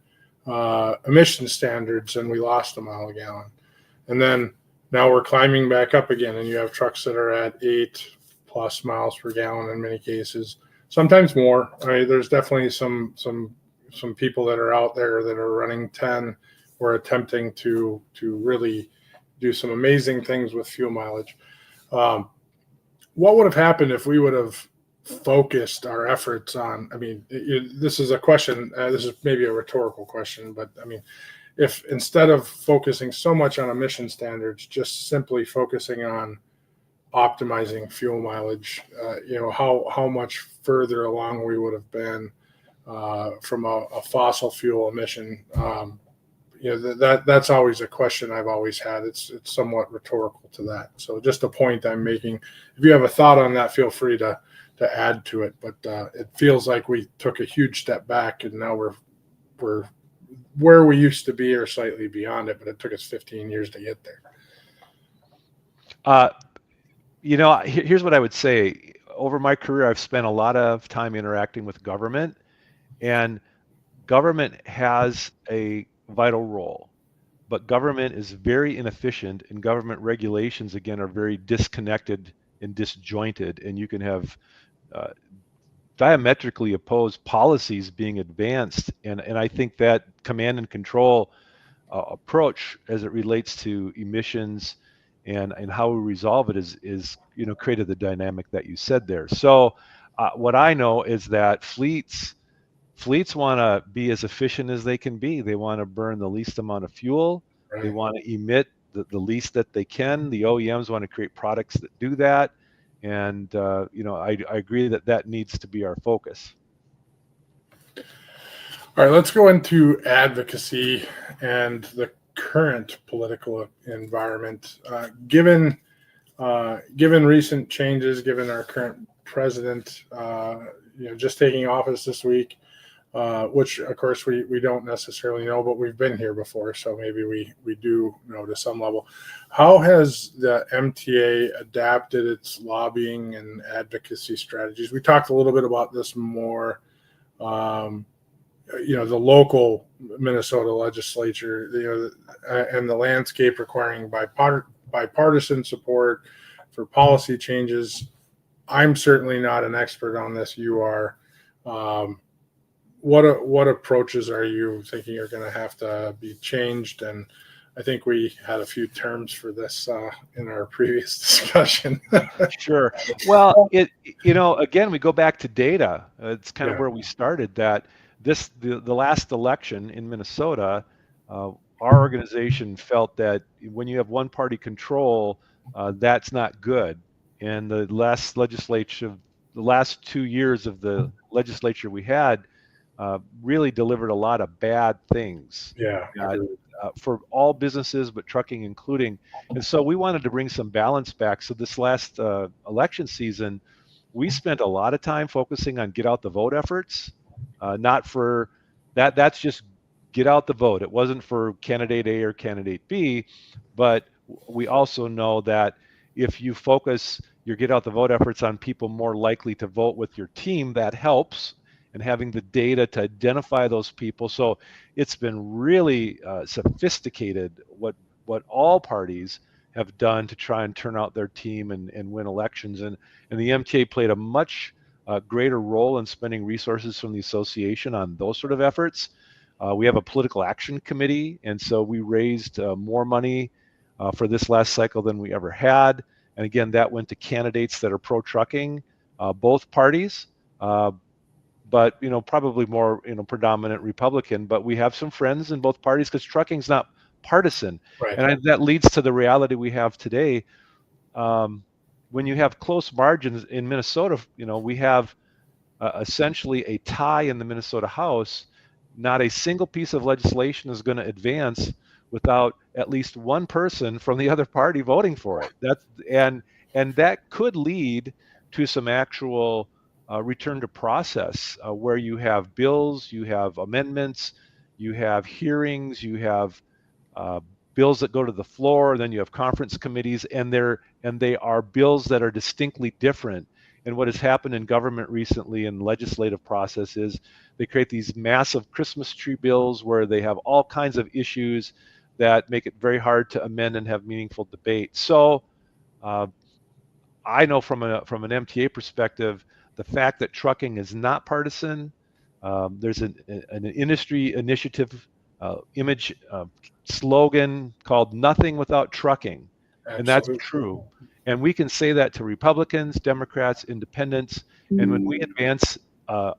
emission standards and we lost a mile a gallon. And then now we're climbing back up again, and you have trucks that are at 8+ miles per gallon in many cases, sometimes more. There's definitely some people that are out there that are running 10 or attempting to really do some amazing things with fuel mileage. What would have happened if we would have focused our efforts on, this is a question, this is maybe a rhetorical question, but if instead of focusing so much on emission standards, just simply focusing on optimizing fuel mileage, how much further along we would have been from a fossil fuel emission. That's always a question I've always had. It's somewhat rhetorical to that. So just a point I'm making. If you have a thought on that, feel free to add to it. But it feels like we took a huge step back, and now we're where we used to be or slightly beyond it. But it took us 15 years to get there. Here's what I would say. Over my career, I've spent a lot of time interacting with government, and government has a vital role, but government is very inefficient, and government regulations, again, are very disconnected and disjointed, and you can have diametrically opposed policies being advanced, and I think that command and control approach as it relates to emissions and how we resolve it is created the dynamic that you said there. So what I know is that fleets want to be as efficient as they can be. They want to burn the least amount of fuel. Right. They want to emit the least that they can. The OEMs want to create products that do that. And I agree that needs to be our focus. All right, let's go into advocacy and the current political environment. Given recent changes, given our current president, just taking office this week, which of course we don't necessarily know, but we've been here before, so maybe we do know to some level. How has the MTA adapted its lobbying and advocacy strategies? We talked a little bit about this more. The local Minnesota legislature, and the landscape requiring bipartisan support for policy changes. I'm certainly not an expert on this. You are. What approaches are you thinking are going to have to be changed? And I think we had a few terms for this in our previous discussion. Sure. Well, again, we go back to data. It's kind of where we started. That the last election in Minnesota, our organization felt that when you have one party control, that's not good. And the last 2 years of the legislature we had really delivered a lot of bad things. Yeah. For all businesses, but trucking including. And so we wanted to bring some balance back. So this last election season, we spent a lot of time focusing on get out the vote efforts. Not for that. That's just get out the vote. It wasn't for candidate A or candidate B, but we also know that if you focus your get out the vote efforts on people more likely to vote with your team, that helps. And having the data to identify those people. So it's been really sophisticated what all parties have done to try and turn out their team and win elections. And the MTA played a much greater role in spending resources from the association on those sort of efforts. We have a political action committee, and so we raised more money for this last cycle than we ever had. And again, that went to candidates that are pro-trucking, both parties. But probably more predominant Republican, but we have some friends in both parties because trucking's not partisan. Right. And that leads to the reality we have today. When you have close margins in Minnesota, we have essentially a tie in the Minnesota House. Not a single piece of legislation is going to advance without at least one person from the other party voting for it. And that could lead to some actual return to process where you have bills, you have amendments, you have hearings, you have bills that go to the floor, then you have conference committees, and they are bills that are distinctly different. And what has happened in government recently in legislative process is they create these massive Christmas tree bills where they have all kinds of issues that make it very hard to amend and have meaningful debate. So I know from an MTA perspective, the fact that trucking is not partisan, there's an industry initiative image slogan called "Nothing Without Trucking," and that's true. And we can say that to Republicans, Democrats, Independents, and when we advance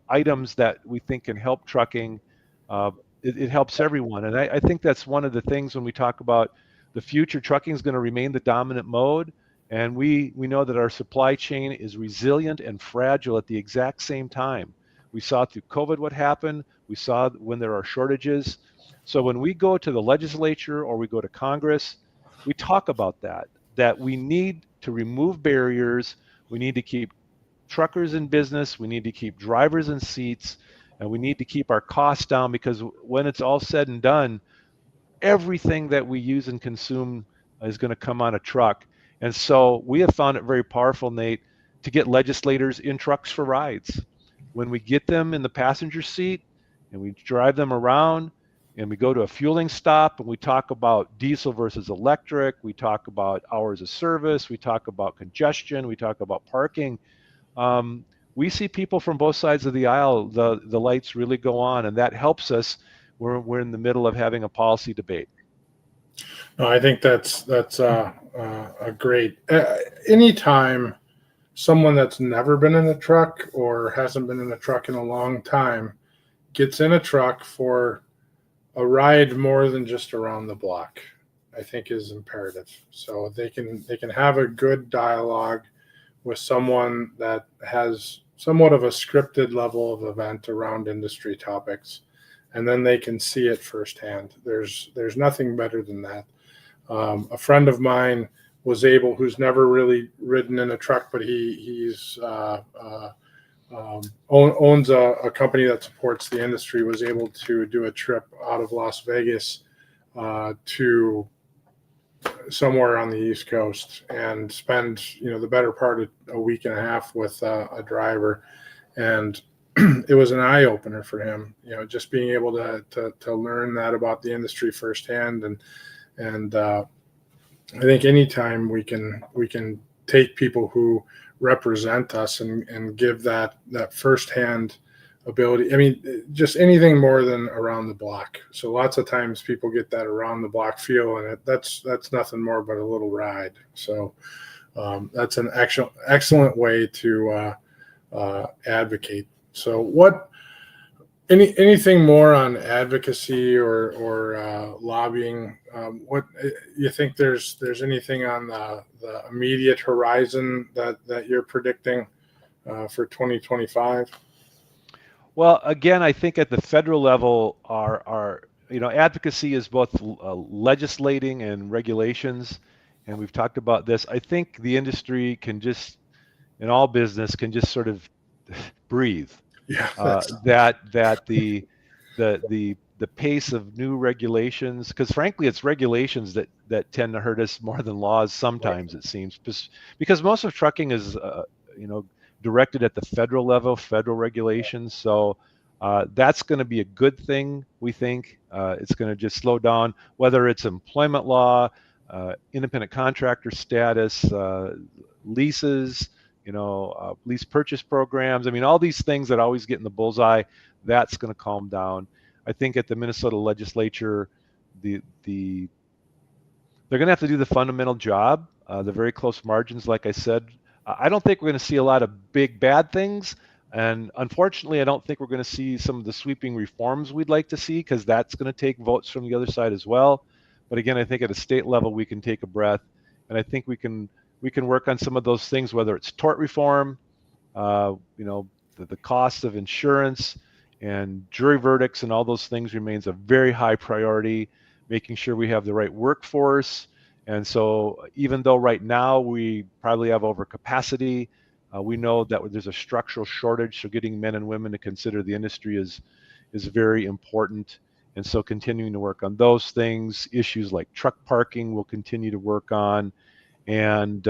items that we think can help trucking, it helps everyone. And I think that's one of the things when we talk about the future. Trucking is going to remain the dominant mode. And we know that our supply chain is resilient and fragile at the exact same time. We saw through COVID what happened. We saw when there are shortages. So when we go to the legislature or we go to Congress, we talk about that we need to remove barriers. We need to keep truckers in business. We need to keep drivers in seats. And we need to keep our costs down, because when it's all said and done, everything that we use and consume is going to come on a truck. And so we have found it very powerful, Nate, to get legislators in trucks for rides. When we get them in the passenger seat and we drive them around and we go to a fueling stop and we talk about diesel versus electric, we talk about hours of service, we talk about congestion, we talk about parking. We see people from both sides of the aisle, the lights really go on, and that helps us. We're in the middle of having a policy debate. No, I think that's a great. Anytime someone that's never been in a truck or hasn't been in a truck in a long time gets in a truck for a ride more than just around the block, I think is imperative. So they can have a good dialogue with someone that has somewhat of a scripted level of event around industry topics. and then they can see it firsthand. There's nothing better than that. A friend of mine who's never really ridden in a truck, but he's owns a company that supports the industry, was able to do a trip out of Las Vegas to somewhere on the East Coast and spend the better part of a week and a half with a driver, and it was an eye opener for him. Just being able to learn that about the industry firsthand, and I think anytime we can take people who represent us and give that firsthand ability. I mean, just anything more than around the block. So lots of times people get that around the block feel, and that's nothing more but a little ride. So that's an excellent way to advocate. So anything more on advocacy or lobbying? What you think there's anything on the immediate horizon that you're predicting for 2025? Well, again, I think at the federal level, our advocacy is both legislating and regulations, and we've talked about this. I think the industry can just, in all business, can just sort of breathe. Yeah. That the pace of new regulations, because frankly, it's regulations that tend to hurt us more than laws sometimes, it seems, because most of trucking is directed at the federal level, federal regulations. So that's going to be a good thing, we think. It's going to just slow down, whether it's employment law, independent contractor status, leases, lease purchase programs. I mean, all these things that always get in the bullseye, that's going to calm down. I think at the Minnesota legislature, they're going to have to do the fundamental job, the very close margins, like I said. I don't think we're going to see a lot of big bad things. And unfortunately, I don't think we're going to see some of the sweeping reforms we'd like to see, because that's going to take votes from the other side as well. But again, I think at a state level, we can take a breath. And I think we can work on some of those things, whether it's tort reform, the cost of insurance and jury verdicts and all those things remains a very high priority, making sure we have the right workforce. And so even though right now we probably have overcapacity, we know that there's a structural shortage. So getting men and women to consider the industry is very important. And so continuing to work on those things, issues like truck parking, we'll continue to work on. And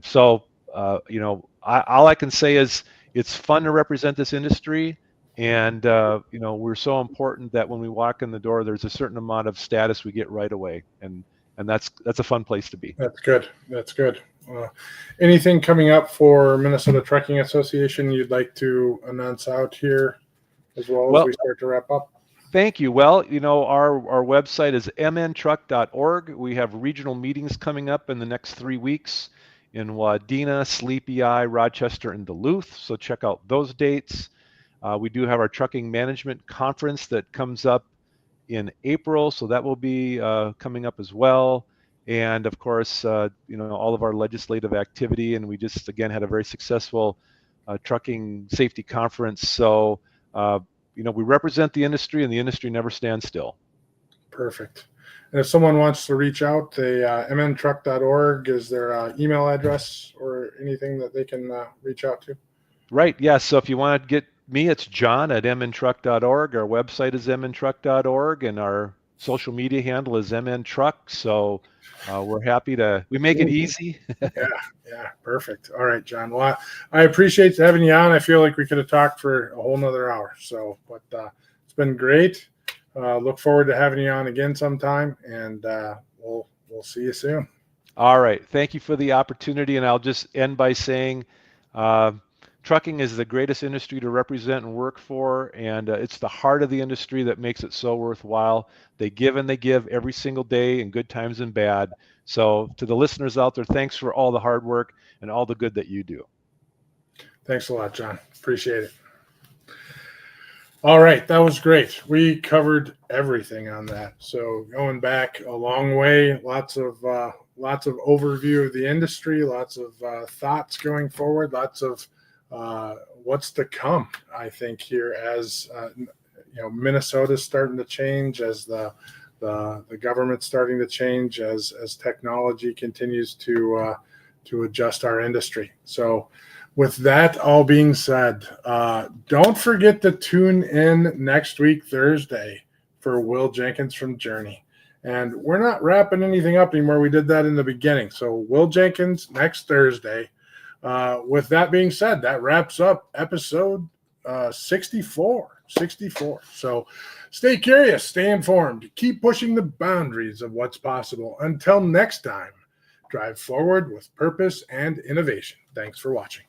so all I can say is it's fun to represent this industry, and we're so important that when we walk in the door, there's a certain amount of status we get right away, and that's a fun place to be. That's good. Anything coming up for Minnesota Trucking Association you'd like to announce out here as well as we start to wrap up? Thank you. Well, our website is mntruck.org. We have regional meetings coming up in the next 3 weeks in Wadena, Sleepy Eye, Rochester, and Duluth. So check out those dates. We do have our trucking management conference that comes up in April. So that will be coming up as well. And of course, all of our legislative activity. And we just, again, had a very successful trucking safety conference. So, we represent the industry, and the industry never stands still. Perfect. And if someone wants to reach out, mntruck.org, is there an email address or anything that they can reach out to? Right. Yeah. So if you want to get me, it's John at mntruck.org. Our website is mntruck.org, and our social media handle is mntruck. So we're happy we make it easy. Yeah. Perfect. All right, John. Well, I appreciate having you on. I feel like we could have talked for a whole nother hour. So, but it's been great. Look forward to having you on again sometime, and we'll see you soon. All right. Thank you for the opportunity. And I'll just end by saying, trucking is the greatest industry to represent and work for, and it's the heart of the industry that makes it so worthwhile. They give and they give every single day, in good times and bad. So to the listeners out there, thanks for all the hard work and all the good that you do. Thanks a lot, John. Appreciate it. All right, that was great. We covered everything on that. So going back a long way, lots of overview of the industry, lots of thoughts going forward, lots of what's to come, I think, here as Minnesota's starting to change as the government's starting to change as technology continues to adjust our industry. So with that all being said, don't forget to tune in next week, Thursday, for Will Jenkins from Journey. And we're not wrapping anything up anymore. We did that in the beginning. So Will Jenkins next Thursday. With that being said, that wraps up episode 64. So stay curious, stay informed, keep pushing the boundaries of what's possible. Until next time, drive forward with purpose and innovation. Thanks for watching.